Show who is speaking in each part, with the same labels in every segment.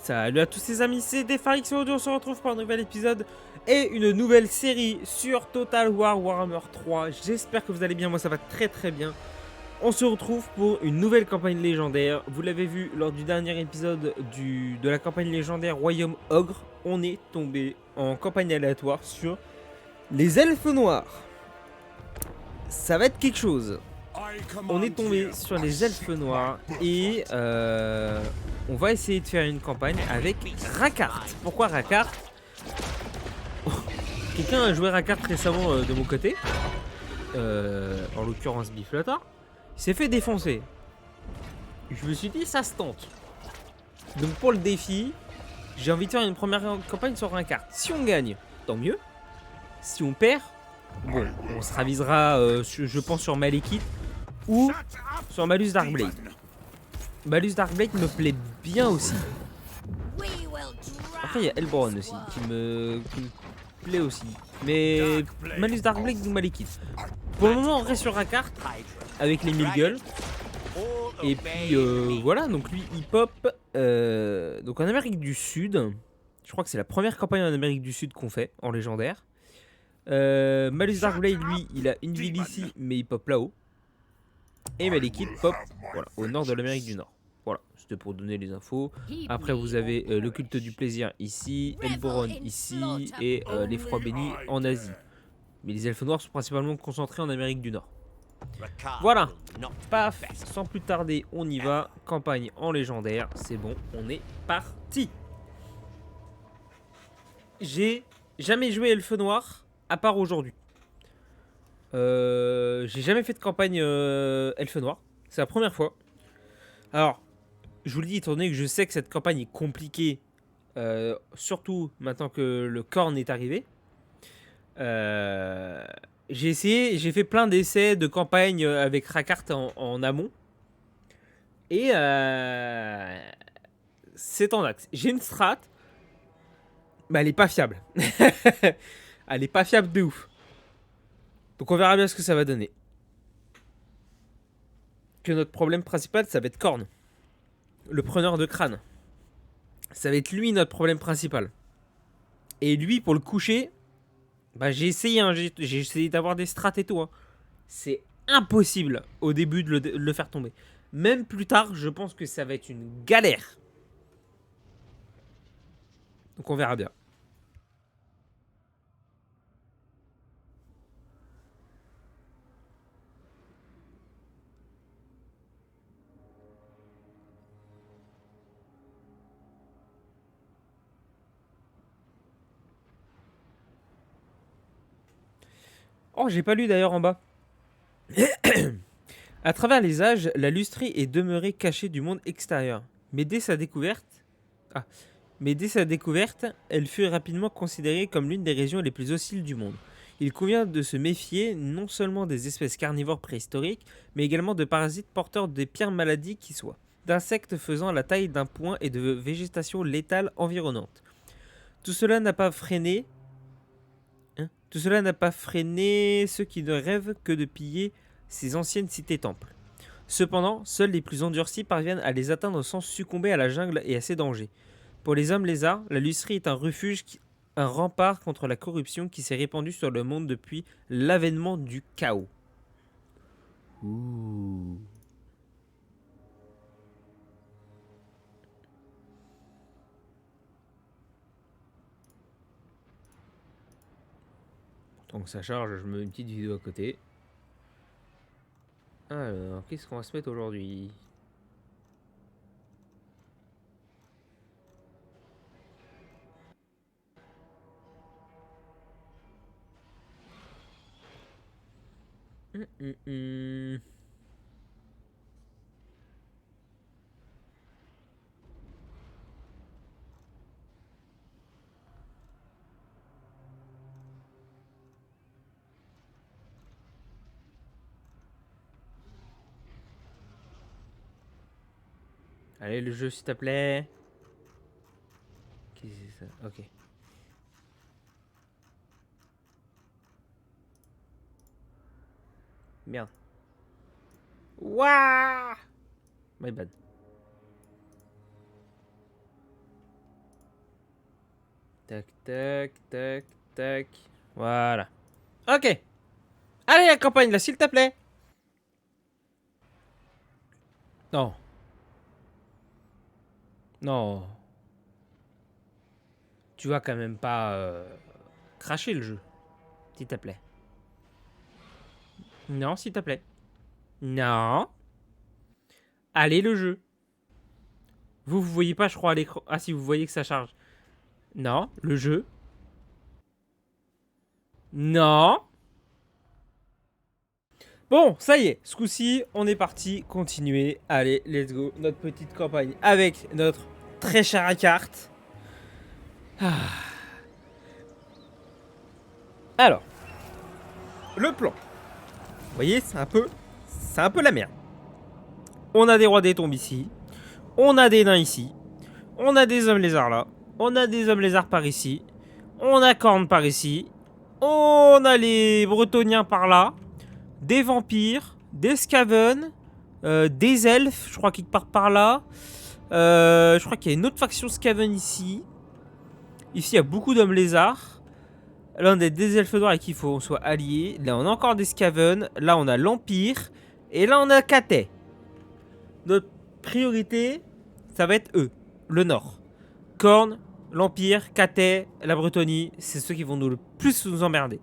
Speaker 1: Salut à tous les amis, c'est Defarix et aujourd'hui on se retrouve pour un nouvel épisode et une nouvelle série sur Total War Warhammer 3. J'espère que vous allez bien, moi ça va très bien. On se retrouve pour une nouvelle campagne légendaire. Vous l'avez vu lors du dernier épisode de la campagne légendaire Royaume Ogre. On est tombé en campagne aléatoire sur les elfes noirs. Ça va être quelque chose. On est tombé sur les elfes noirs et on va essayer de faire une campagne avec Rackard. Pourquoi Rackard? Quelqu'un a joué Rackard récemment de mon côté, en l'occurrence Biflata. Il s'est fait défoncer. Je me suis dit ça se tente. Donc pour le défi, j'ai envie de faire une première campagne sur Rackard. Si on gagne, tant mieux. Si on perd, bon, on se ravisera je pense sur Malekith ou sur Malus Darkblade. Malus Darkblade me plaît bien aussi. Après il y a Elbron aussi qui me plaît aussi. Mais Malus Darkblade ou Malekith. Pour le moment on reste sur Rackard avec les 1000 gueules. Et puis voilà, donc lui il pop donc en Amérique du Sud. Je crois que c'est la première campagne en Amérique du Sud qu'on fait en légendaire. Malus Darkblade lui il a une ville ici mais il pop là-haut. Et Malekith pop voilà, au nord de l'Amérique du Nord. Voilà, c'était pour donner les infos. Après vous avez le culte du plaisir ici, Elboron ici et les froids bénis en Asie. Mais les elfes noirs sont principalement concentrés en Amérique du Nord. Voilà, paf, sans plus tarder on y va. Campagne en légendaire, c'est bon, on est parti. J'ai jamais joué elfe noir à part aujourd'hui. J'ai jamais fait de campagne elfe noir. C'est la première fois. Alors, je vous le dis, étant donné que je sais que cette campagne est compliquée, surtout maintenant que le corn est arrivé, j'ai essayé, j'ai fait plein d'essais de campagne avec Rackard en amont. Et c'est en axe. J'ai une strat, mais elle est pas fiable. Elle est pas fiable de ouf. Donc on verra bien ce que ça va donner. Que notre problème principal, ça va être Korn, le preneur de crâne. Ça va être lui notre problème principal. Et lui, pour le coucher, bah j'ai essayé, hein, j'ai essayé d'avoir des strats et tout. Hein. C'est impossible au début de le faire tomber. Même plus tard, je pense que ça va être une galère. Donc on verra bien. Oh, j'ai pas lu d'ailleurs en bas. À travers les âges, la lustrie est demeurée cachée du monde extérieur. Mais dès sa découverte... Ah. Mais dès sa découverte, elle fut rapidement considérée comme l'une des régions les plus hostiles du monde. Il convient de se méfier non seulement des espèces carnivores préhistoriques, mais également de parasites porteurs des pires maladies qui soient, d'insectes faisant la taille d'un point et de végétation létale environnante. Tout cela n'a pas freiné... Tout cela n'a pas freiné ceux qui ne rêvent que de piller ces anciennes cités-temples. Cependant, seuls les plus endurcis parviennent à les atteindre sans succomber à la jungle et à ses dangers. Pour les hommes lézards, la lustrie est un refuge, un rempart contre la corruption qui s'est répandue sur le monde depuis l'avènement du chaos. Ouh. Tant que ça charge, je me mets une petite vidéo à côté. Alors, qu'est-ce qu'on va se mettre aujourd'hui ? Allez, le jeu, s'il te plaît. Qu'est-ce que c'est ça ? Ok. Merde. Wouah! My bad. Tac, tac, tac, tac. Voilà. Ok. Allez, la campagne, là, s'il te plaît. Non. Non. Tu vas quand même pas cracher le jeu. S'il te plaît. Non, s'il te plaît. Non. Allez, le jeu. Vous voyez pas, je crois, à l'écran. Ah, si, vous voyez que ça charge. Non, le jeu. Non. Bon, ça y est, ce coup-ci, on est parti continuer. Allez, let's go. Notre petite campagne avec notre très chère carte. Ah. Alors, le plan. Vous voyez, c'est un peu la merde. On a des rois des tombes ici. On a des nains ici. On a des hommes lézards là. On a des hommes lézards par ici. On a cornes par ici. On a les bretoniens par là. Des vampires. Des scaven. Des elfes, je crois qu'ils partent par là. Je crois qu'il y a une autre faction scaven ici. Ici, il y a beaucoup d'hommes lézards. Là, on a des elfes noirs avec qui il faut qu'on soit alliés. Là, on a encore des scaven. Là, on a l'Empire. Et là, on a Cathay. Notre priorité, ça va être eux. Le Nord. Korn, l'Empire, Cathay, la Bretonie. C'est ceux qui vont le plus nous emmerder.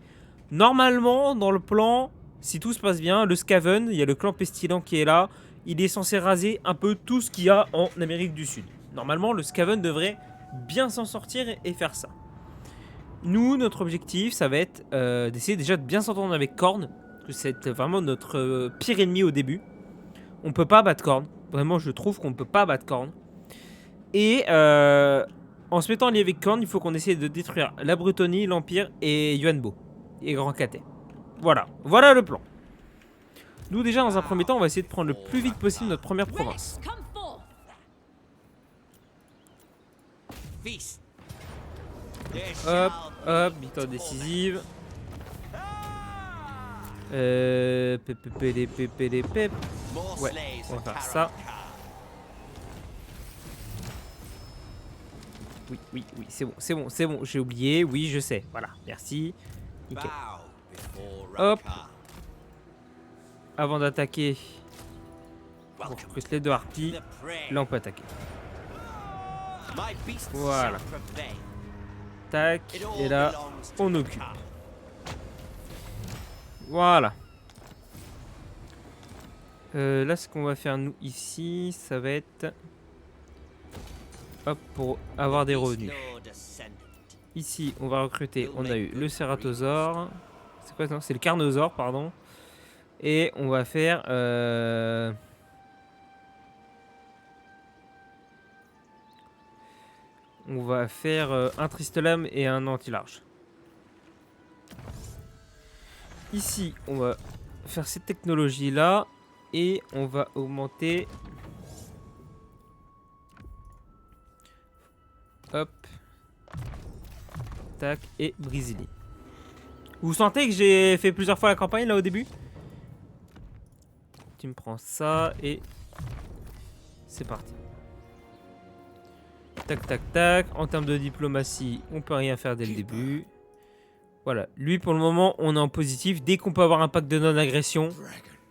Speaker 1: Normalement, dans le plan, si tout se passe bien, le Skaven, il y a le clan Pestilent qui est là. Il est censé raser un peu tout ce qu'il y a en Amérique du Sud. Normalement, le Skaven devrait bien s'en sortir et faire ça. Nous, notre objectif, ça va être d'essayer déjà de bien s'entendre avec Korn. Parce que c'est vraiment notre pire ennemi au début. On peut pas battre Korn. Vraiment, je trouve qu'on peut pas battre Korn. Et en se mettant lié avec Korn, il faut qu'on essaie de détruire la Bretonie, l'Empire et Yuanbo. Et Grand Cathay. Voilà. Voilà le plan. Nous, déjà, dans un premier temps, on va essayer de prendre le plus vite possible notre première province. Hop, hop, victoire décisive. Pep. Ouais, on va faire ça. Oui, c'est bon, j'ai oublié. Oui, je sais. Voilà, merci. Nickel. Hop. Avant d'attaquer, on recrute les deux harpies. Là, on peut attaquer. Voilà. Tac. Et là, on occupe. Voilà. Là, ce qu'on va faire, nous, ici, ça va être... Hop, pour avoir des revenus. Ici, on va recruter. On a eu le Ceratosaure. C'est quoi, non? C'est le Carnosaure, pardon. Et on va faire... On va faire un Triste-Lame et un Anti-Large. Ici, on va faire cette technologie-là. Et on va augmenter... Hop. Tac. Et Brisili. Vous sentez que j'ai fait plusieurs fois la campagne là au début? Tu me prends ça et... C'est parti. Tac, tac, tac. En termes de diplomatie, on peut rien faire dès le début. Voilà. Lui, pour le moment, on est en positif. Dès qu'on peut avoir un pacte de non-agression,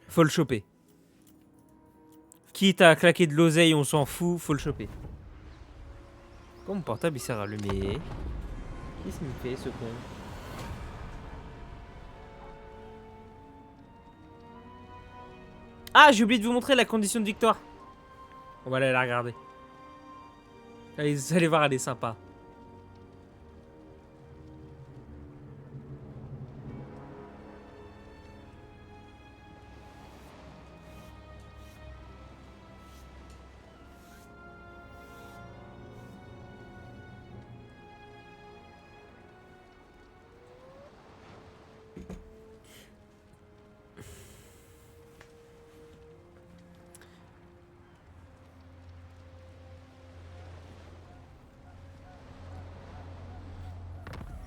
Speaker 1: faut le choper. Quitte à claquer de l'oseille, on s'en fout, faut le choper. Quand mon portable il s'est rallumé. Qu'est-ce qu'il me fait ce con? Ah, j'ai oublié de vous montrer la condition de victoire. On va aller la regarder. Allez, vous allez voir, elle est sympa.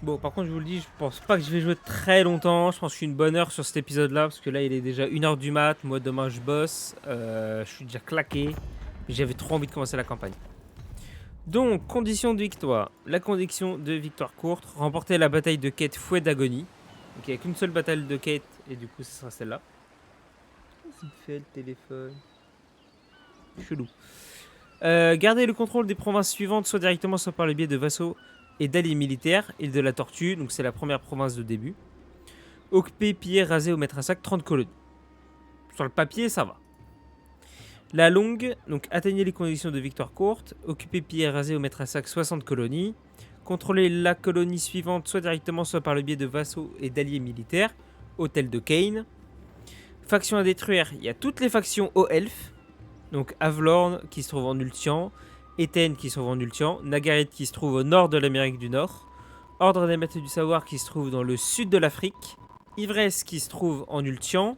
Speaker 1: Bon, par contre, je vous le dis, je pense pas que je vais jouer très longtemps. Je pense que je suis une bonne heure sur cet épisode-là. Parce que là, il est déjà 1h du mat. Moi, demain, je bosse. Je suis déjà claqué. J'avais trop envie de commencer la campagne. Donc, condition de victoire. La condition de victoire courte, remporter la bataille de quête Fouet d'Agonie. Donc, il n'y a qu'une seule bataille de quête, et du coup, ce sera celle-là. Qu'est-ce qu'il fait le téléphone? Chelou. Garder le contrôle des provinces suivantes, soit directement, soit par le biais de vassaux et d'alliés militaires. Île de la Tortue, donc c'est la première province de début. Occuper, piller, raser ou mettre à sac 30 colonies. Sur le papier, ça va. La longue, donc atteignez les conditions de victoire courte. Occuper, piller, raser ou mettre à sac 60 colonies. Contrôler la colonie suivante, soit directement, soit par le biais de vassaux et d'alliés militaires. Hôtel de Kane. Faction à détruire, il y a toutes les factions aux elfes. Donc Avlorn qui se trouve en Ultian, Éten qui se trouve en Ultian, Nagarit qui se trouve au nord de l'Amérique du Nord, Ordre des Maîtres du Savoir qui se trouve dans le sud de l'Afrique, Ivresse qui se trouve en Ultian,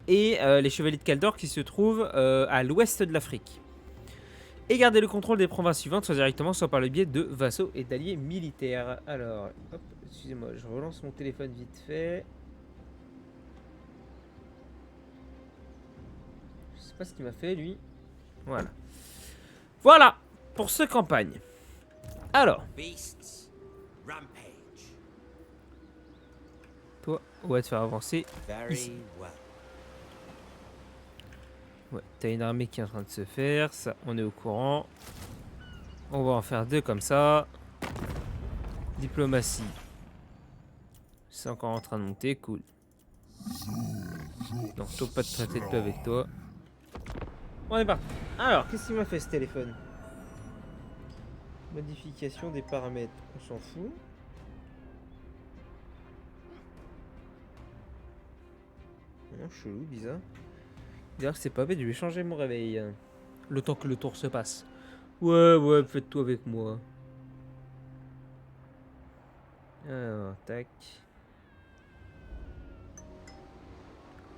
Speaker 1: et les Chevaliers de Kaldor qui se trouvent à l'ouest de l'Afrique. Et garder le contrôle des provinces suivantes, soit directement, soit par le biais de vassaux et d'alliés militaires. Alors, hop, excusez-moi, je relance mon téléphone vite fait. Je sais pas ce qu'il m'a fait, lui. Voilà. Voilà pour ce campagne. Alors, toi, on va te faire avancer ici. Ouais, t'as une armée qui est en train de se faire, ça, on est au courant. On va en faire 2 comme ça. Diplomatie. C'est encore en train de monter, cool. Non, toi pas de traiter de paix avec toi. On est parti. Alors, qu'est-ce qu'il m'a fait ce téléphone? Modification des paramètres, on s'en fout. Non, chelou, bizarre. D'ailleurs, c'est pas bête, je vais changer mon réveil. Le temps que le tour se passe. Ouais, faites-tout avec moi. Alors, tac.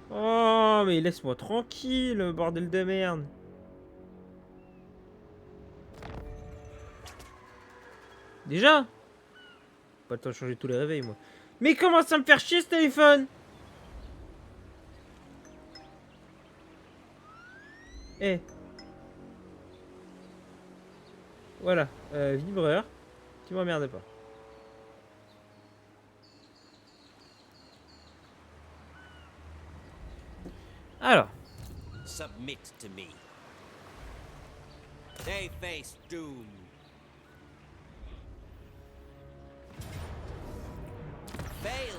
Speaker 1: Oh, mais laisse-moi tranquille, bordel de merde. Déjà? Pas le temps de changer tous les réveils, moi. Mais comment ça me faire chier ce téléphone? Eh. Voilà, vibreur. Tu m'emmerdes pas. Alors.
Speaker 2: Submit to me. They face doom.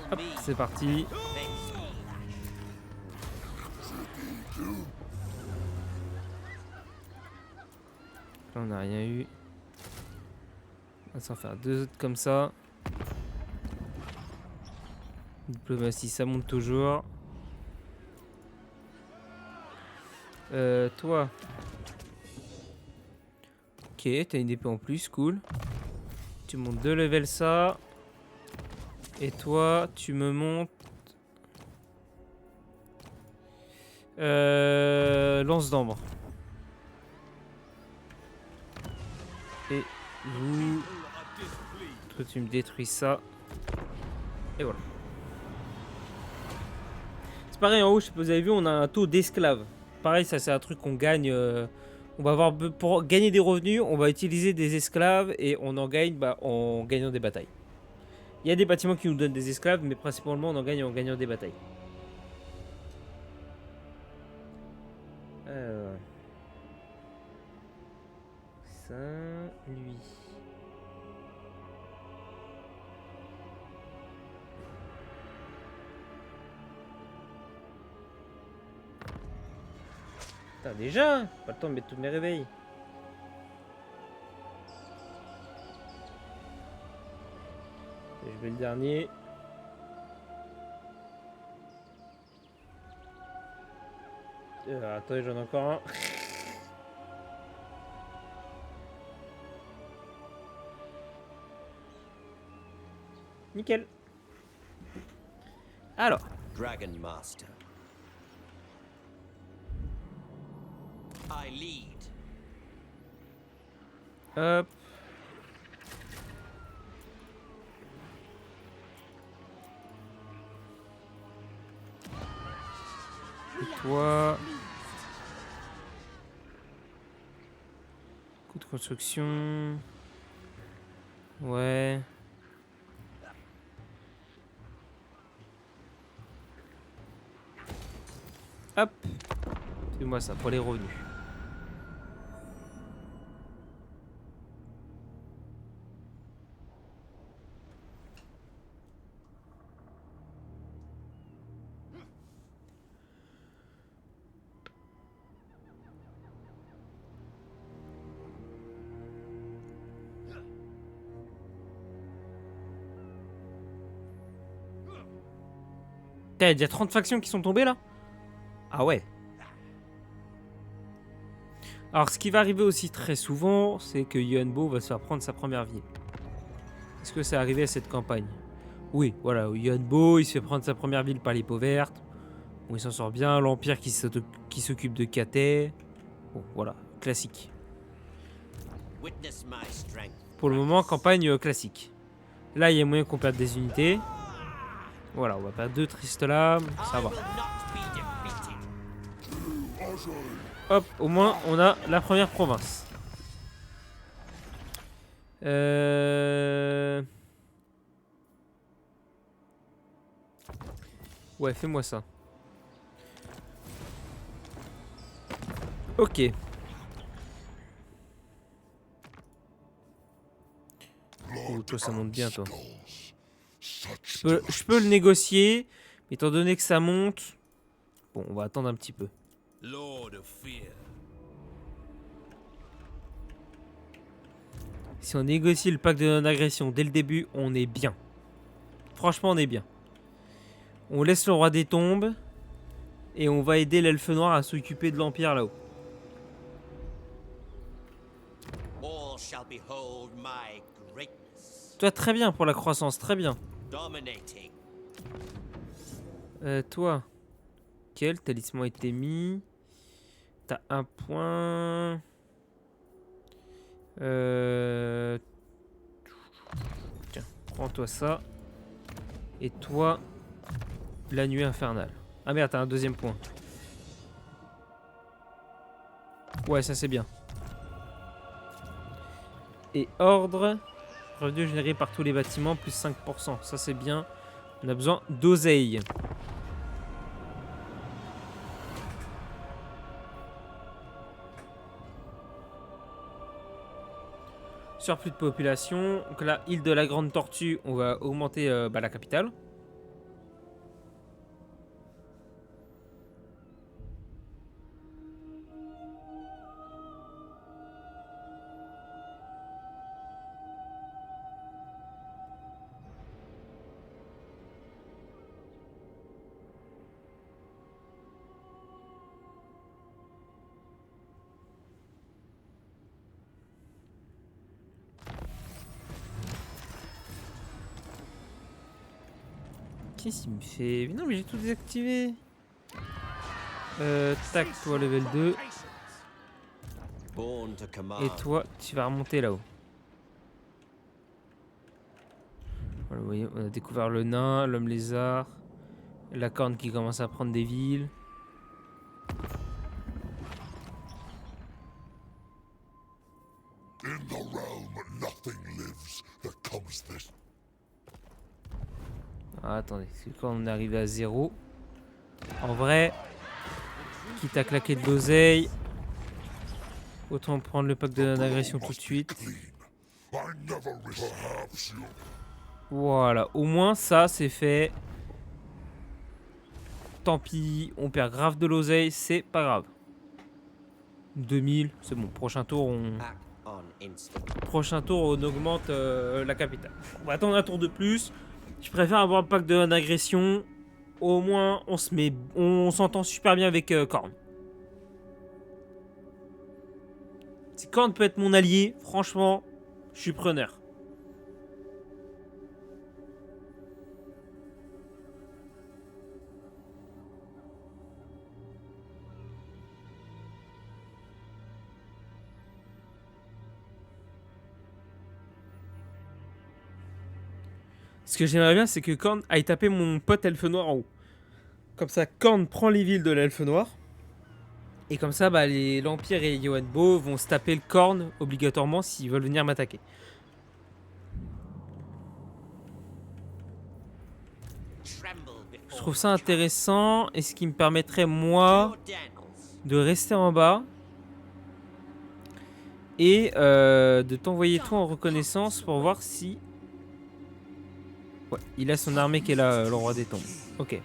Speaker 1: Hop, c'est parti. Là, on n'a rien eu. On va s'en faire 2 autres comme ça. Diplomatie, ça monte toujours. Toi. Ok, t'as une épée en plus, cool. Tu montes 2 levels ça. Et toi, tu me montes... lance d'ambre. Et vous... Toi, tu me détruis ça. Et voilà. C'est pareil, en haut, je sais pas si vous avez vu, on a un taux d'esclaves. Pareil, ça c'est un truc qu'on gagne... on va avoir... Pour gagner des revenus, on va utiliser des esclaves et on en gagne en gagnant des batailles. Il y a des bâtiments qui nous donnent des esclaves, mais principalement on en gagne en gagnant des batailles. Alors... Ça... Lui... Putain, déjà, pas le temps de mettre tous mes réveils. Je vais le dernier. Attendez, j'en ai encore un. Nickel. Alors.
Speaker 2: Dragon Master. I lead.
Speaker 1: Hop. Et toi. Coût de construction. Ouais. Hop. Fais-moi ça pour les revenus. Il y a déjà 30 factions qui sont tombées là? Ah ouais. Alors ce qui va arriver aussi très souvent, c'est que Yuan Bo va se faire prendre sa première ville. Est-ce que c'est arrivé à cette campagne? Oui, voilà, Yuan Bo, il se fait prendre sa première ville par les peaux vertes. Bon, il s'en sort bien, l'Empire qui s'occupe de Cathay. Bon, voilà, classique.
Speaker 2: Witness my strength.
Speaker 1: Pour le moment, campagne classique. Là, il y a moyen qu'on perde des unités. Voilà, on va perdre 2 tristes lames, ça va. Hop, au moins, on a la première province. Ouais, fais-moi ça. Ok. Oh, toi, ça monte bien, toi. Je peux le négocier, mais étant donné que ça monte... Bon, on va attendre un petit peu.
Speaker 2: Lord of Fear.
Speaker 1: Si on négocie le pacte de non-agression dès le début, on est bien. Franchement, on est bien. On laisse le roi des tombes, et on va aider l'elfe noir à s'occuper de l'Empire là-haut.
Speaker 2: All shall behold my greatness.
Speaker 1: Toi, très bien pour la croissance, très bien.
Speaker 2: Dominating.
Speaker 1: Toi, quel talisman a été mis? T'as un point. Tiens, prends-toi ça. Et toi, la nuée infernale. Ah merde, t'as un deuxième point. Ouais, ça c'est bien. Et ordre. Revenu généré par tous les bâtiments, plus 5%. Ça c'est bien. On a besoin d'oseille. Surplus de population. Donc là, île de la Grande Tortue, on va augmenter la capitale. Qu'est-ce qu'il me fait? Non, mais j'ai tout désactivé. Tac, toi level 2.
Speaker 2: Born to command.
Speaker 1: Et toi, tu vas remonter là-haut. Voilà, vous voyez, on a découvert le nain, l'homme lézard, la corne qui commence à prendre des villes.
Speaker 3: In the realm, nothing lives that comes this.
Speaker 1: Ah, attendez, parce que quand on est arrivé à 0, en vrai, quitte à claquer de l'oseille, autant prendre le pack de l'agression tout de suite.
Speaker 3: I never perhaps you.
Speaker 1: Voilà, au moins ça c'est fait. Tant pis, on perd grave de l'oseille, c'est pas grave. 2000, c'est bon, prochain tour
Speaker 2: Act on instinct.
Speaker 1: on augmente la capitale. On va attendre un tour de plus. Je préfère avoir le pack de non-agression. Au moins, on s'entend super bien avec Korn. Si Korn peut être mon allié, franchement, je suis preneur. Ce que j'aimerais bien, c'est que Korn aille taper mon pote elfe noir en haut. Comme ça, Korn prend les villes de l'elfe noir. Et comme ça, bah, l'Empire et Johan Bo vont se taper le corne obligatoirement s'ils veulent venir m'attaquer. Je trouve ça intéressant et ce qui me permettrait moi de rester en bas et de t'envoyer toi en reconnaissance pour voir si... Ouais, il a son armée qui est là, le roi des tombes. Ok.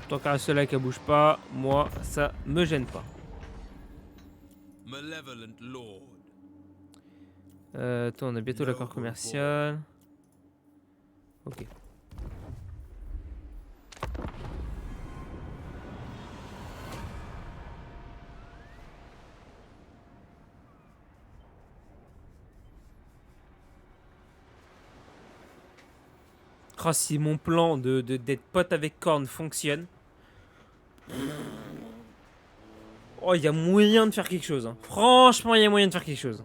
Speaker 1: Tant qu'à cela qui bouge pas, moi ça me gêne pas.
Speaker 2: Malevolent Lord.
Speaker 1: Toi on a bientôt l'accord commercial. Ok. Oh, si mon plan d'être pote avec Korn fonctionne. Oh, il y a moyen de faire quelque chose. Hein. Franchement, il y a moyen de faire quelque chose.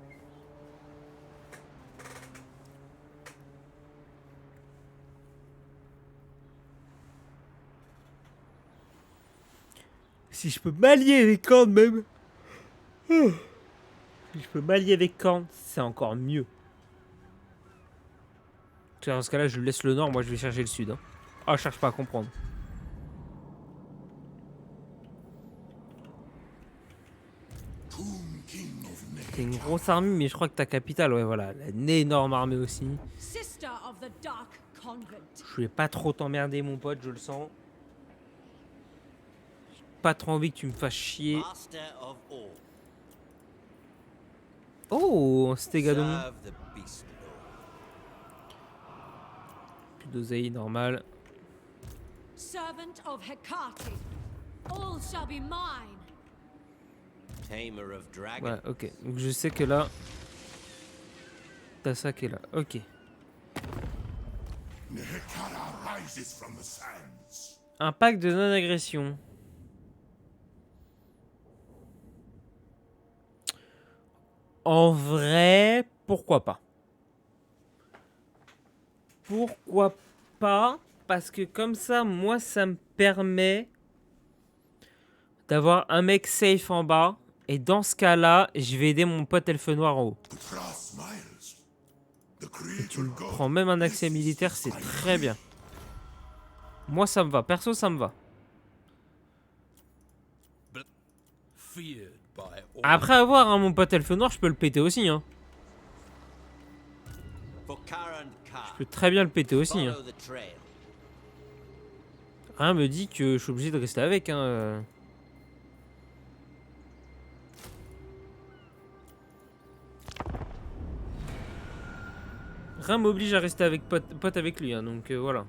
Speaker 1: Si je peux m'allier avec Korn même. Si je peux m'allier avec Korn, c'est encore mieux. Dans ce cas-là, je laisse le nord, moi je vais chercher le sud. Hein. Ah, je cherche pas à comprendre. T'as une grosse armée, mais je crois que ta capitale, ouais, voilà, elle a une énorme armée aussi. Je vais pas trop t'emmerder, mon pote, je le sens. J'ai pas trop envie que tu me fasses chier. Oh, Stégadon. Plus d'oseille, normal.
Speaker 4: Servant of Hecate, all shall be mine.
Speaker 2: Tamer of Dragons.
Speaker 1: Ouais, ok. Donc je sais que là, t'as ça qui est là. Ok.
Speaker 3: Nehekhara rises from the sands.
Speaker 1: Un pacte de non-agression. En vrai, pourquoi pas? Pourquoi pas? Parce que comme ça, moi, ça me permet d'avoir un mec safe en bas. Et dans ce cas-là, je vais aider mon pote Elfe Noir en haut.
Speaker 3: The Thra smiles. The
Speaker 1: Tu
Speaker 3: creator
Speaker 1: me
Speaker 3: god.
Speaker 1: prends même un accès militaire, c'est très bien. Moi, ça me va. Perso, ça me va.
Speaker 2: Feared by all.
Speaker 1: Après avoir mon pote Elfe Noir, je peux le péter aussi. Hein.
Speaker 2: For Karan Ka.
Speaker 1: Je peux très bien le péter aussi. Hein.
Speaker 2: Follow the trail.
Speaker 1: Rien me dit que je suis obligé de rester avec. Hein. Rien m'oblige à rester avec pote avec lui. Hein, donc voilà.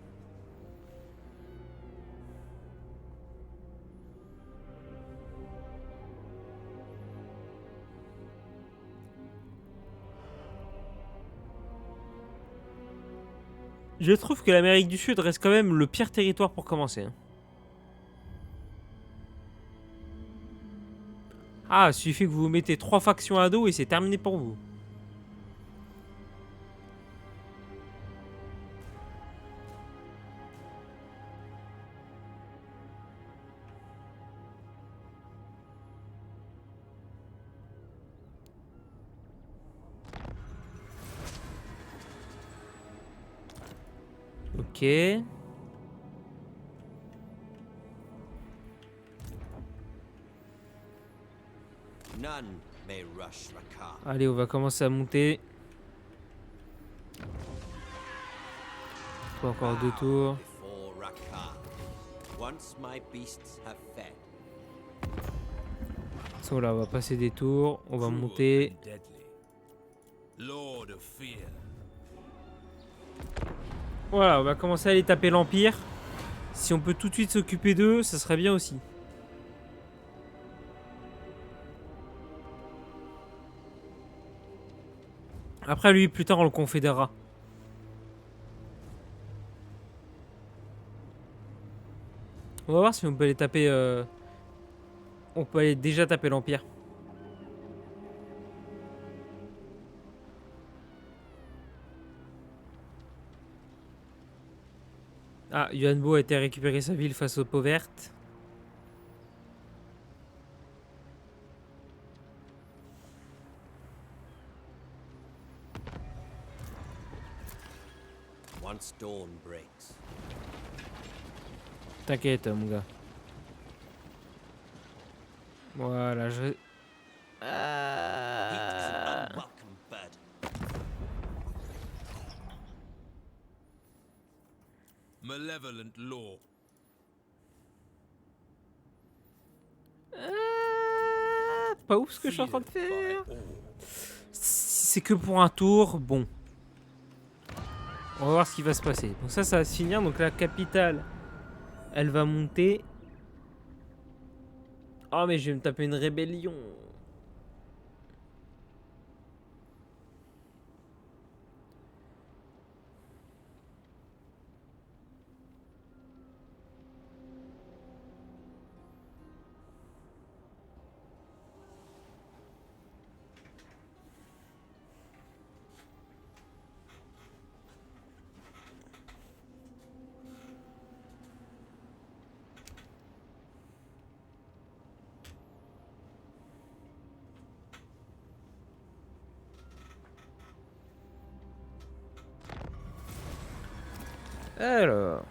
Speaker 1: Je trouve que l'Amérique du Sud reste quand même le pire territoire pour commencer. Hein. Ah, il suffit que vous mettez 3 factions à dos et c'est terminé pour vous. Ok.
Speaker 2: None may rush Rakar.
Speaker 1: Allez, on va commencer à monter. Pas encore 2 tours.
Speaker 2: Before Rakar. Once my beasts have fed.
Speaker 1: So là, on va passer des tours. On va
Speaker 2: Cruel
Speaker 1: monter.
Speaker 2: and deadly. Lord of fear.
Speaker 1: Voilà, on va commencer à aller taper l'Empire. Si on peut tout de suite s'occuper d'eux, ça serait bien aussi. Après, lui, plus tard, on le confédérera. On va voir si on peut aller taper... On peut aller déjà taper l'Empire. Ah, Yuan Bo a été récupérer sa ville face aux peaux vertes.
Speaker 2: once dawn breaks.
Speaker 1: T'inquiète, mon gars. Voilà, je...
Speaker 2: Heat is an unwelcome burden.
Speaker 5: Malevolent law.
Speaker 1: Pas ouf ce que je suis en train de faire. Si c'est que pour un tour, bon. On va voir ce qui va se passer. Donc ça va se finir. Donc la capitale, elle va monter. Oh mais je vais me taper une rébellion. Alors.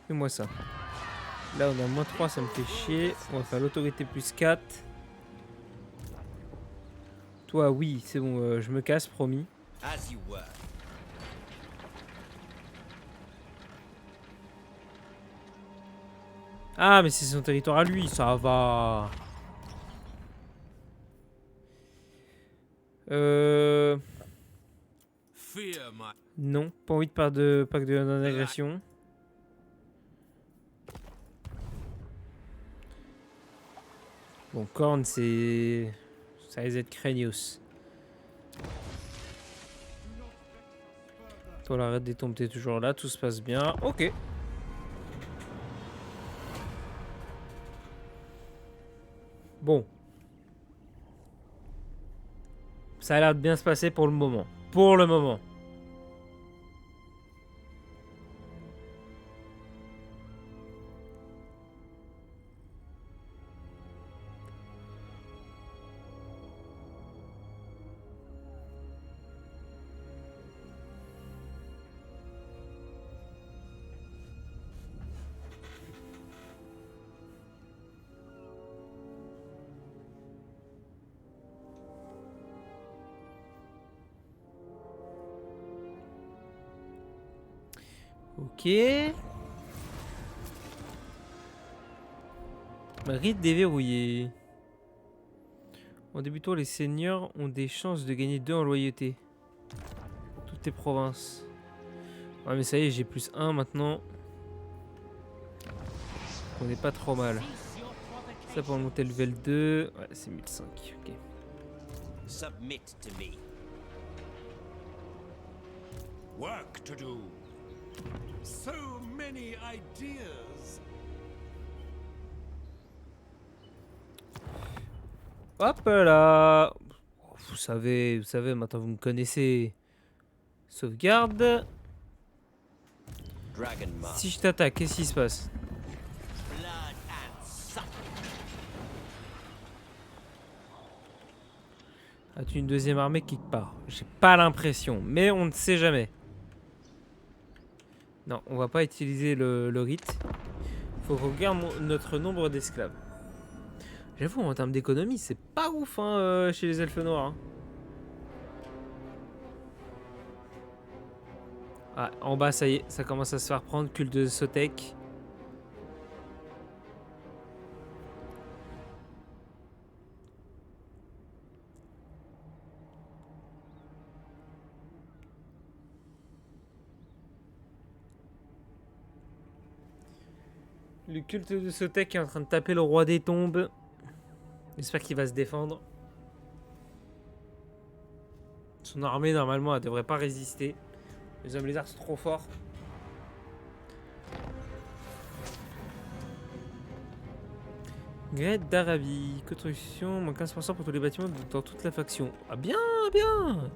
Speaker 1: Fais-moi ça. Là on a moins 3, ça me fait chier. On va faire l'autorité plus 4. Toi oui, c'est bon, je me casse, promis.
Speaker 2: As you were.
Speaker 1: Ah mais c'est son territoire à lui, ça va.
Speaker 5: Fear my...
Speaker 1: Non, pas envie de pacte de non-agression. Bon, Korn, c'est... ça risque d'être craignos. Toi, l'arrête des tombes, t'es toujours là, tout se passe bien. Ok. Bon. Ça a l'air de bien se passer pour le moment. Pour le moment. Ok. Rite déverrouillé. En débutant, les seigneurs ont des chances de gagner 2 en loyauté. Toutes les provinces. Ouais mais ça y est, j'ai plus 1 maintenant. On n'est pas trop mal. Ça pour monter level 2. Ouais, c'est 1005. Ok.
Speaker 2: Submit to me.
Speaker 3: Work to do. So many ideas.
Speaker 1: Hop là. Vous savez, maintenant vous me connaissez. Sauvegarde.
Speaker 2: Dragon Mask.
Speaker 1: Si je t'attaque, qu'est-ce qui se passe?
Speaker 2: Blood and suck.
Speaker 1: As-tu une deuxième armée quelque part? J'ai pas l'impression, mais on ne sait jamais. Non, on va pas utiliser le rite. Faut qu'on regarde notre nombre d'esclaves. J'avoue, en termes d'économie, c'est pas ouf hein, chez les elfes noirs. Hein. Ah, en bas, ça y est, ça commence à se faire prendre. Culte de Sotek. Le culte de Sotek est en train de taper le roi des tombes. J'espère qu'il va se défendre. Son armée, normalement, elle devrait pas résister. Les hommes lézards sont trop forts. Grette d'Arabie. Construction, moins 15% pour tous les bâtiments dans toute la faction. Ah bien, bien.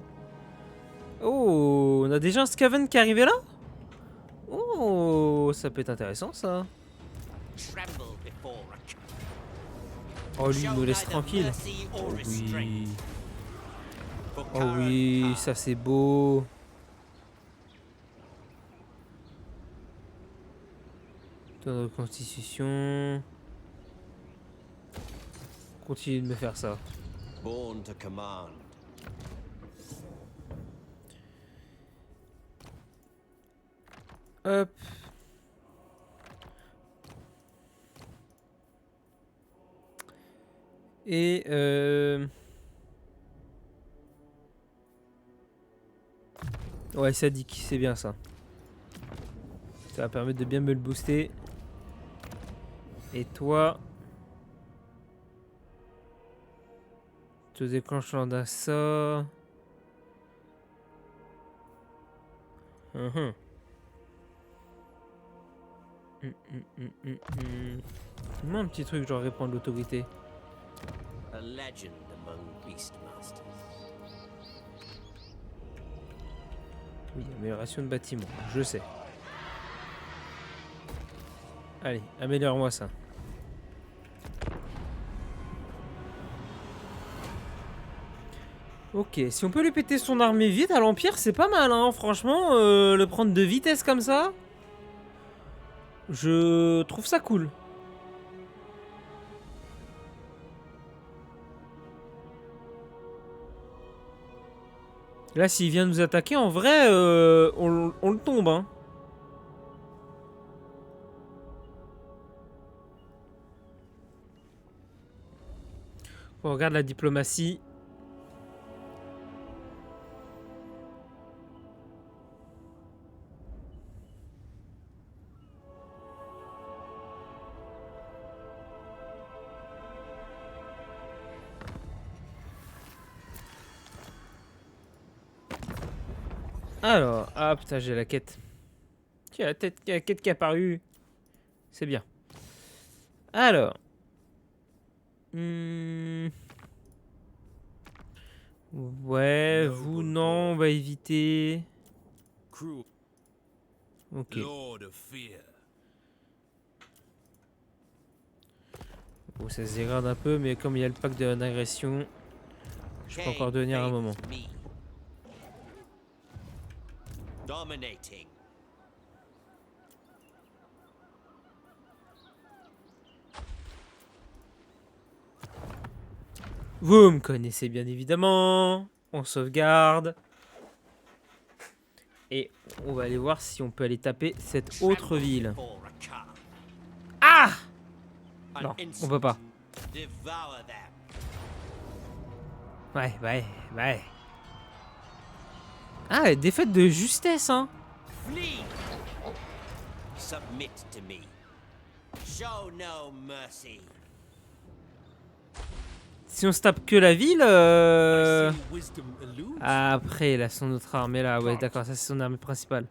Speaker 1: Oh, on a déjà un Skaven qui est arrivé là. Oh, ça peut être intéressant ça.
Speaker 2: Tremble before a
Speaker 1: Oh, lui, il nous laisse tranquille. Oh oui. Oh oui, ça c'est beau. Ton de constitution. Continue de me faire ça.
Speaker 2: Born to command.
Speaker 1: Hop. Et ouais, sadique, c'est bien ça. Ça va permettre de bien me le booster. Et toi, te déclenche lors d'un sort. Dis-moi un petit truc, genre répondre l'autorité.
Speaker 2: A legend among beastmasters.
Speaker 1: Oui, amélioration de bâtiment, je sais. Allez, améliore-moi ça. Ok, si on peut lui péter son armée vite à l'Empire, c'est pas mal, hein. Franchement, le prendre de vitesse comme ça, je trouve ça cool. Là, s'il vient nous attaquer, en vrai, on le tombe, hein. On regarde la diplomatie. Alors, ah putain, j'ai la quête. Tiens, la quête qui est apparue. C'est bien. Alors. Ouais, vous non, on va éviter.
Speaker 5: Cruel.
Speaker 1: Ok.
Speaker 5: Lord of fear.
Speaker 1: Bon, ça se dégrade un peu, mais comme il y a le pack de l'agression, je peux encore devenir un moment.
Speaker 2: Dominating.
Speaker 1: Vous me connaissez bien évidemment. On sauvegarde. Et on va aller voir si on peut aller taper cette autre ville. Ah! Non, on peut pas. Ouais. Ah, défaite de justesse, hein.
Speaker 2: Flee. Submit to me. Show no mercy.
Speaker 1: Si on se tape que la ville,
Speaker 5: I see wisdom eludes.
Speaker 1: après, il a son autre armée là. Ouais, d'accord, ça c'est son armée principale.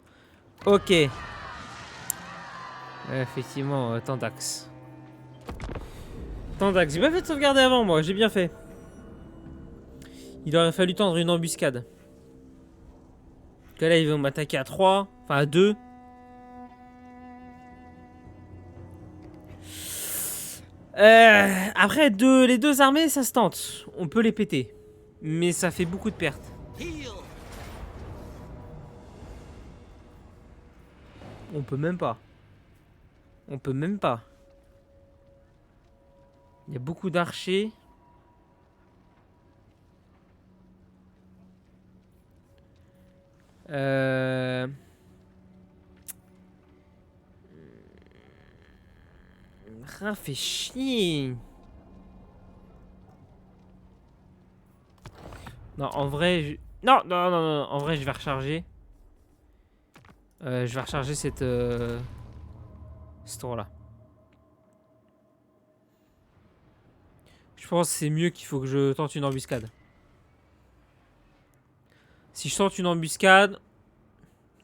Speaker 1: Ok. Effectivement, Tandax. Tandax, j'ai pas fait de sauvegarder avant moi, j'ai bien fait. Il aurait fallu tendre une embuscade. Que là, ils vont m'attaquer à 3, enfin à 2. Après, les deux armées, ça se tente. On peut les péter. Mais ça fait beaucoup de pertes.
Speaker 2: Heal.
Speaker 1: On peut même pas. On peut même pas. Il y a beaucoup d'archers. Ah, fait chier. Non, en vrai... Non, en vrai, je vais recharger. Je vais recharger cette... ce tour-là. Je pense que c'est mieux qu'il faut que je tente une embuscade. Si je tente une embuscade,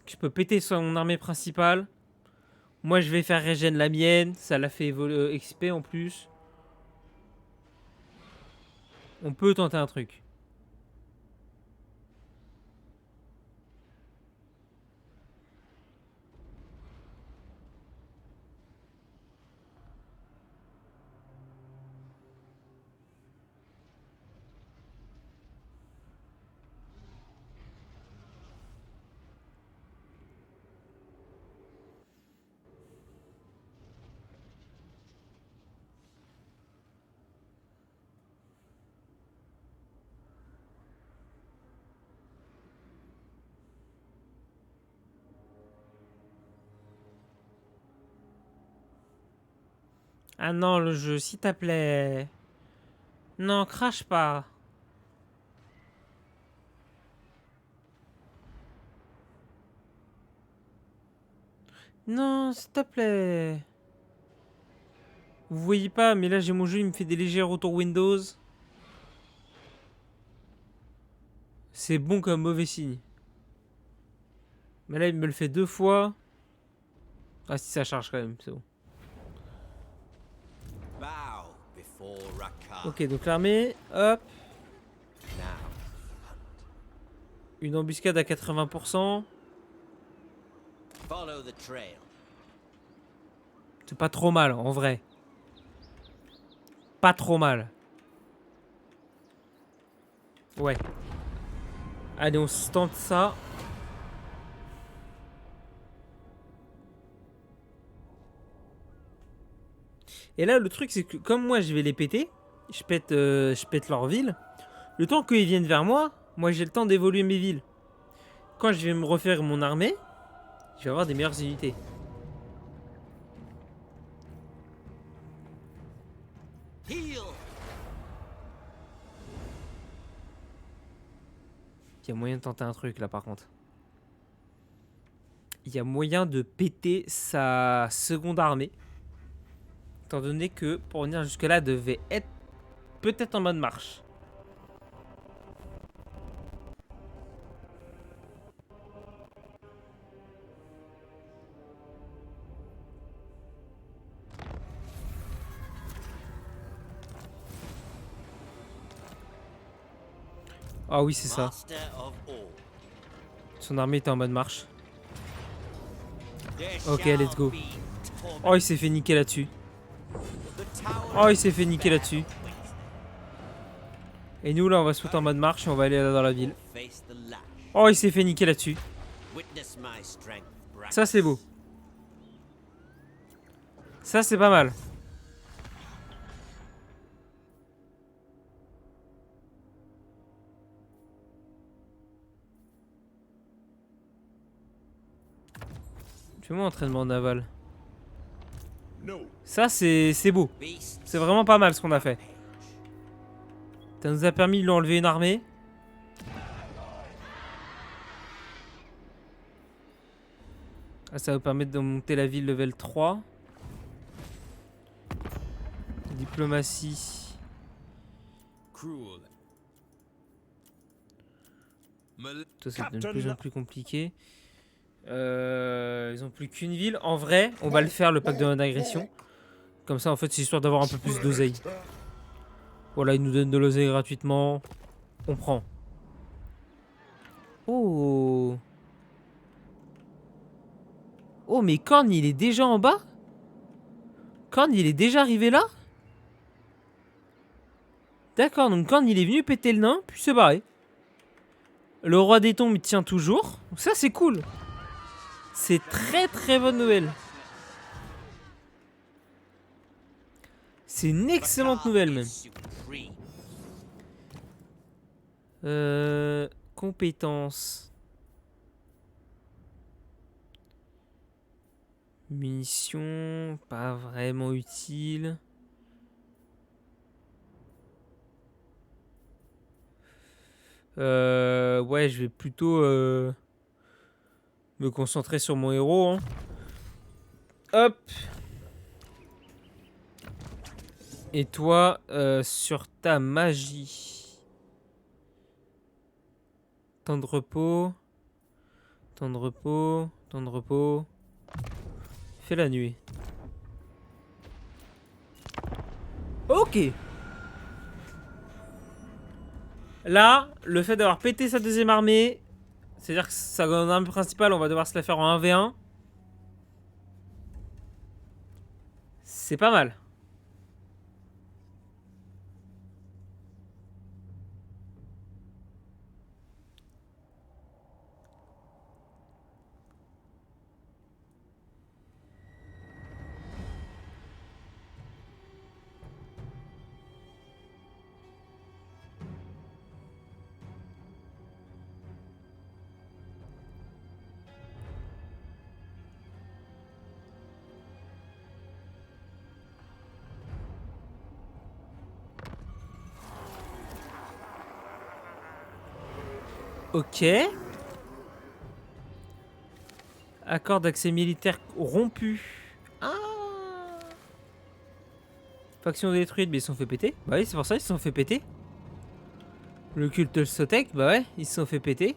Speaker 1: je peux péter son armée principale. Moi, je vais faire régène la mienne. Ça l'a fait XP en plus. On peut tenter un truc. Ah non, le jeu, s'il te plaît. Non, crache pas. Non, s'il te plaît. Vous voyez pas, mais là j'ai mon jeu, il me fait des légers retours Windows. C'est bon comme mauvais signe. Mais là il me le fait 2 fois. Ah si ça charge quand même, c'est bon.
Speaker 2: Bow before Rakar.
Speaker 1: Ok, donc l'armée, hop.
Speaker 2: Now,
Speaker 1: Une embuscade à 80%.
Speaker 2: follow the trail.
Speaker 1: C'est pas trop mal en vrai. Pas trop mal. Ouais. Allez, on se tente ça. Et là, le truc, c'est que comme moi, je vais les péter, je pète leur ville. Le temps qu'ils viennent vers moi, moi, j'ai le temps d'évoluer mes villes. Quand je vais me refaire mon armée, je vais avoir des meilleures unités.
Speaker 2: Heal.
Speaker 1: Il y a moyen de tenter un truc là, par contre. Il y a moyen de péter sa seconde armée. Étant donné que pour venir jusque-là, devait être peut-être en mode marche. Ah oui, c'est ça.
Speaker 2: Master of all.
Speaker 1: Son armée était en mode marche.
Speaker 2: There
Speaker 1: Ok,
Speaker 2: shall
Speaker 1: let's go.
Speaker 2: be torment.
Speaker 1: Oh, il s'est fait niquer là-dessus.
Speaker 2: The tower
Speaker 1: Oh, il s'est fait niquer là-dessus. Et nous, là, on va se foutre en mode marche et on va aller là dans la ville.
Speaker 2: face the lash.
Speaker 1: Oh, il s'est fait niquer là-dessus.
Speaker 2: Witness my strength, Brax.
Speaker 1: Ça, c'est beau. Ça, c'est pas mal. Fais-moi entraînement naval. Ça, c'est beau.
Speaker 2: Beasts
Speaker 1: C'est vraiment pas mal ce qu'on a fait. Ça nous a permis de lui enlever une armée. Ah, ça va vous permettre de monter la ville level 3. Diplomatie.
Speaker 5: Cruel.
Speaker 1: Ça, c'est de plus en plus compliqué. Ils ont plus qu'une ville. En vrai, on va le faire le pacte de non-agression. Comme ça, en fait, c'est histoire d'avoir un peu plus d'oseille. Voilà, ils nous donnent de l'oseille gratuitement. On prend. Oh. Oh, mais Korn, il est déjà en bas? Korn, il est déjà arrivé là? D'accord, donc Korn, il est venu péter le nain, puis se barrer. Le roi des tombes, il tient toujours. Donc ça, c'est cool. C'est très très bonne nouvelle. C'est une excellente nouvelle même.
Speaker 2: supreme.
Speaker 1: Compétences. Munitions, pas vraiment utile. Ouais, je vais plutôt me concentrer sur mon héros. Hein. Hop. Et toi, sur ta magie. Temps de repos. Temps de repos. Temps de repos. Fais la nuit. Ok. Là, le fait d'avoir pété sa deuxième armée, c'est-à-dire que sa grande armée principale, on va devoir se la faire en 1v1. C'est pas mal. Ok. Accord d'accès militaire rompu. Ah. Faction détruite, mais ils se sont fait péter. Bah oui, c'est pour ça ils se sont fait péter. Le culte Sotek, bah ouais, ils se sont fait péter.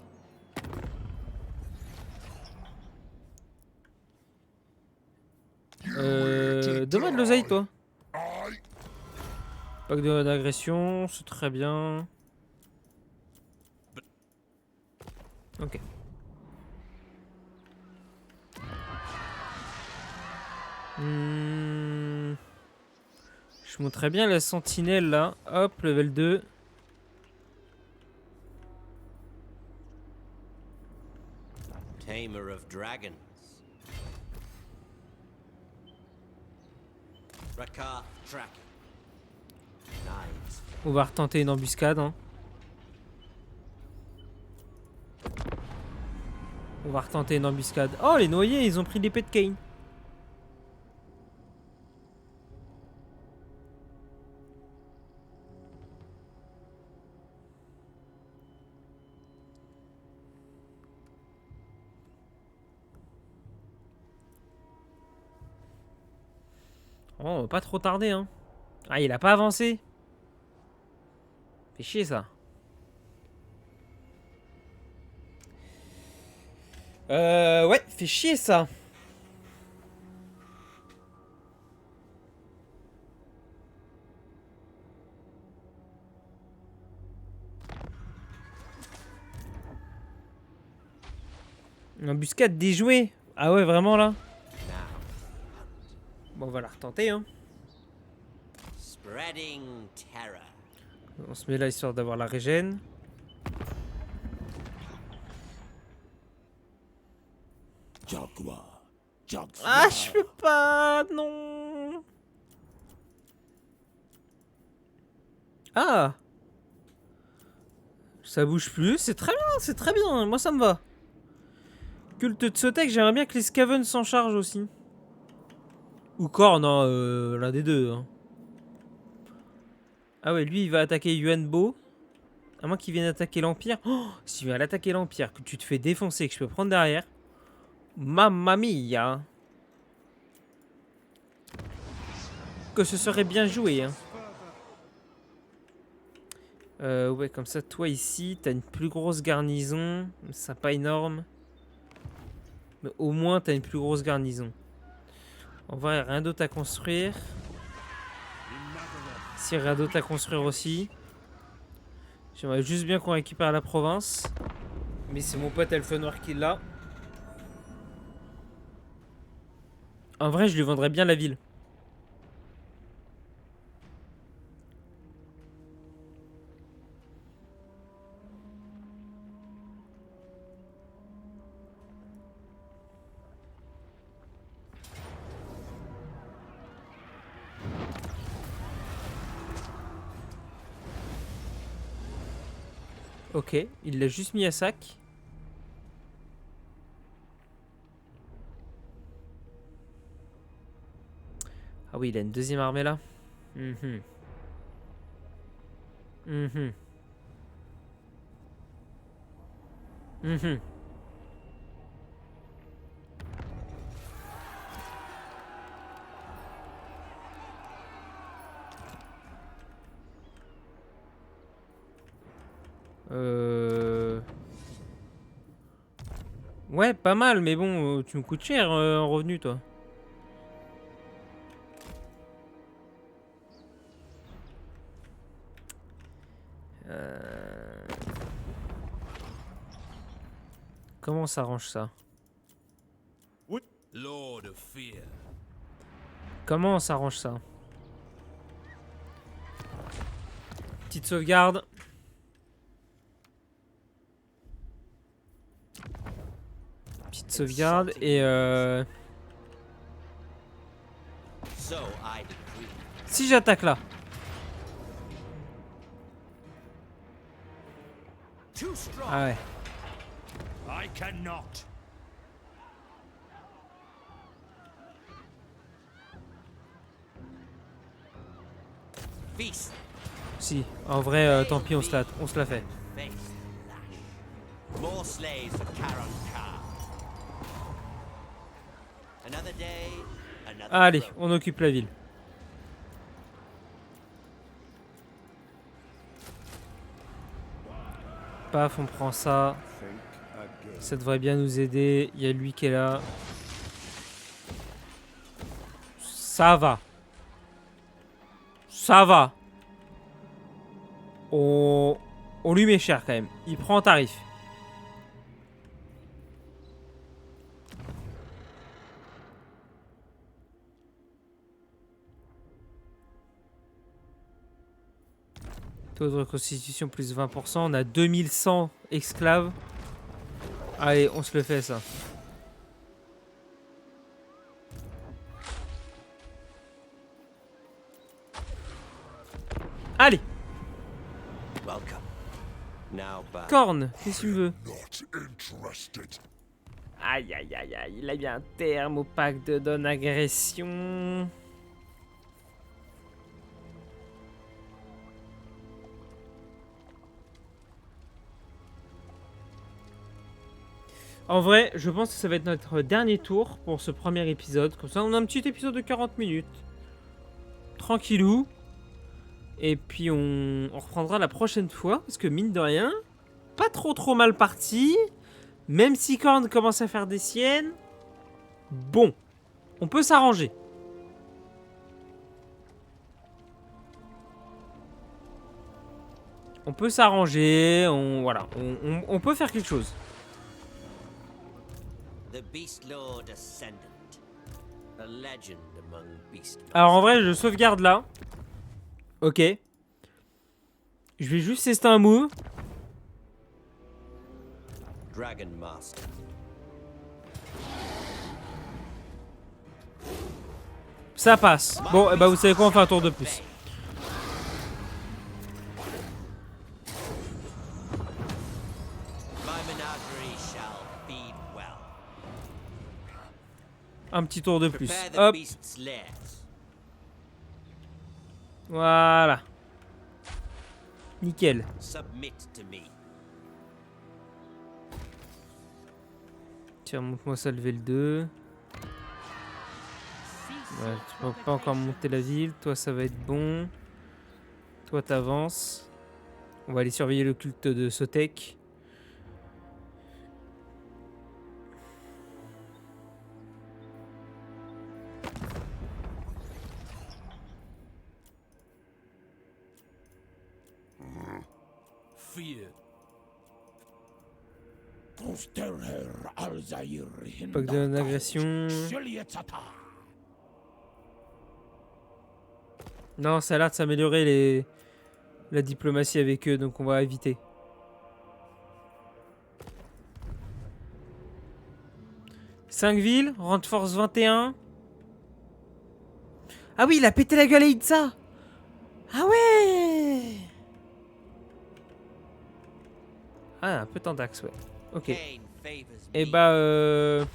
Speaker 1: Donne-moi de l'oseille, toi. Pas que d'agression, c'est très bien. Ok. Je montrerais bien la sentinelle là. Hop, level 2.
Speaker 2: Tamer of dragons. Rakath tracking. Knives.
Speaker 1: On va retenter une embuscade. Hein. On va retenter une embuscade. Oh, les noyés, ils ont pris l'épée de Kane. Oh, on va pas trop tarder, hein. Ah, il a pas avancé. Fait chier, ça. Ouais, fait chier, ça. Une embuscade déjouée. Ah ouais, vraiment, là? Bon, on va la retenter, hein.
Speaker 2: Spreading terror.
Speaker 1: On se met là histoire d'avoir la régène. Ah, je peux pas, non. Ah. Ça bouge plus, c'est très bien, moi ça me va. Culte de Sotek, j'aimerais bien que les Skaven s'en chargent aussi. Ou Korn, non, l'un des deux. Hein. Ah ouais, lui il va attaquer Yuanbo. À moins qu'il vienne attaquer l'Empire. Oh, s'il vient attaquer l'Empire, que tu te fais défoncer, que je peux prendre derrière. Mamma mia. Que ce serait bien joué. Hein. Ouais, comme ça, toi ici, t'as une plus grosse garnison. C'est pas énorme. Mais au moins, t'as une plus grosse garnison. En vrai, rien d'autre à construire. Si, rien d'autre à construire aussi. J'aimerais juste bien qu'on récupère la province. Mais c'est mon pote Elfenoir qui l'a. En vrai, je lui vendrais bien la ville. Ok, il l'a juste mis à sac. Ah oui, il a une deuxième armée là. Mhm. Mhm. Mhm. Ouais, pas mal, mais bon, tu me coûtes cher en revenu, toi. Comment on s'arrange ça?
Speaker 5: Lord of Fear.
Speaker 1: Comment on s'arrange ça? Petite sauvegarde. Petite sauvegarde et
Speaker 2: So I decree.
Speaker 1: si j'attaque là.
Speaker 5: Too strong.
Speaker 1: Ah ouais.
Speaker 5: I cannot.
Speaker 2: Feast.
Speaker 1: Si, en vrai, tant pis, on se la fait.
Speaker 2: Face lash. More slaves for Karon Khan. Another day, another
Speaker 1: Allez,
Speaker 2: throne.
Speaker 1: on occupe la ville. Paf, on prend ça. Ça devrait bien nous aider. Il y a lui qui est là. Ça va. Ça va. On lui met cher quand même. Il prend en tarif. Taux de reconstitution plus 20%. On a 2100 esclaves. Allez, on se le fait ça. Allez,
Speaker 2: Welcome. Now back.
Speaker 1: Corne, qu'est-ce que tu veux?
Speaker 3: Not interested.
Speaker 1: Aïe, aïe, aïe, aïe, il a bien un terme au pacte de non-agression. En vrai, je pense que ça va être notre dernier tour pour ce premier épisode. Comme ça, on a un petit épisode de 40 minutes. Tranquillou. Et puis, on reprendra la prochaine fois. Parce que mine de rien, pas trop mal parti. Même si Korn commence à faire des siennes. Bon, on peut s'arranger. On peut s'arranger. Voilà, on peut faire quelque chose.
Speaker 2: The Beast Lord Ascendant. A legend among beast.
Speaker 1: Alors en vrai, je sauvegarde là. Ok. Je vais juste tester un move.
Speaker 2: Dragon Master.
Speaker 1: Ça passe. Bon, et bah vous savez quoi, on fait un tour de plus.
Speaker 2: My menagerie shall feed well.
Speaker 1: Un petit tour de plus.
Speaker 2: Prepare the
Speaker 1: Hop,
Speaker 2: beast's lairs.
Speaker 1: voilà. Nickel.
Speaker 2: Submit to me.
Speaker 1: Tiens, monte-moi ça level 2. Ouais, tu peux pas encore monter la ville. Toi, ça va être bon. Toi, t'avances. On va aller surveiller le culte de Sotek.
Speaker 5: Fear.
Speaker 1: Pacte de non-agression. Non, ça a l'air de s'améliorer la diplomatie avec eux, donc on va éviter. Cinq villes, rang de force 21. Ah oui, il a pété la gueule à Itza. Ah ouais. Ah, un peu tendax, ouais. Ok.
Speaker 2: Cain favors
Speaker 1: Et
Speaker 2: me.
Speaker 1: bah,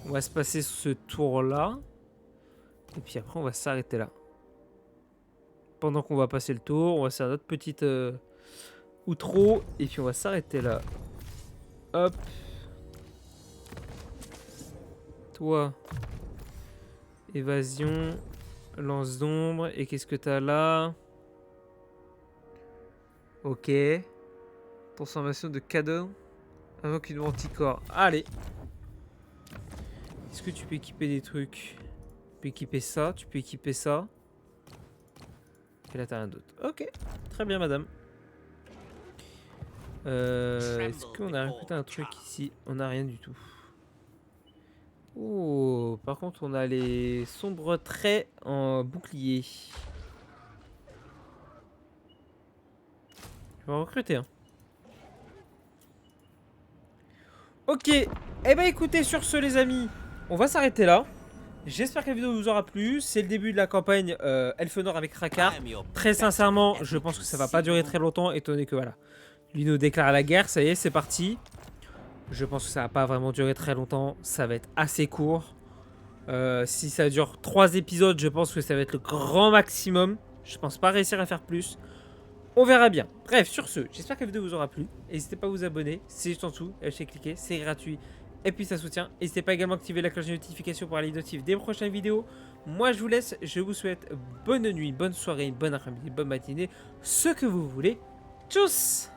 Speaker 1: on va se passer ce tour-là. Et puis après, on va s'arrêter là. Pendant qu'on va passer le tour, on va faire notre petite outro. Et puis on va s'arrêter là. Hop. Toi. Évasion. Lance d'ombre. Et qu'est-ce que t'as là? Ok. Transformation de cadeau. Invoque une anticorps. Allez. Est-ce que tu peux équiper des trucs? Tu peux équiper ça. Tu peux équiper ça. Et là, t'as rien d'autre. Ok. Très bien, madame. Est-ce qu'on a recruté un truc ici? On n'a rien du tout. Oh, par contre, on a les sombres traits en bouclier. Je vais en recruter un. Ok. Eh ben, écoutez, sur ce, les amis, on va s'arrêter là. J'espère que la vidéo vous aura plu. C'est le début de la campagne Elfenor avec Rakarth. Très sincèrement, je pense que ça va pas durer très longtemps, étant donné que voilà, lui nous déclare la guerre. Ça y est, c'est parti. Je pense que ça va pas vraiment durer très longtemps. Ça va être assez court. Si ça dure 3 épisodes, je pense que ça va être le grand maximum. Je pense pas réussir à faire plus. On verra bien. Bref, sur ce, j'espère que la vidéo vous aura plu. N'hésitez pas à vous abonner, c'est juste en dessous, lâchez cliquer, c'est gratuit. Et puis ça soutient. N'hésitez pas également à activer la cloche de notification pour aller notifier des prochaines vidéos. Moi je vous laisse, je vous souhaite bonne nuit, bonne soirée, bonne après-midi, bonne matinée, ce que vous voulez. Tchuss!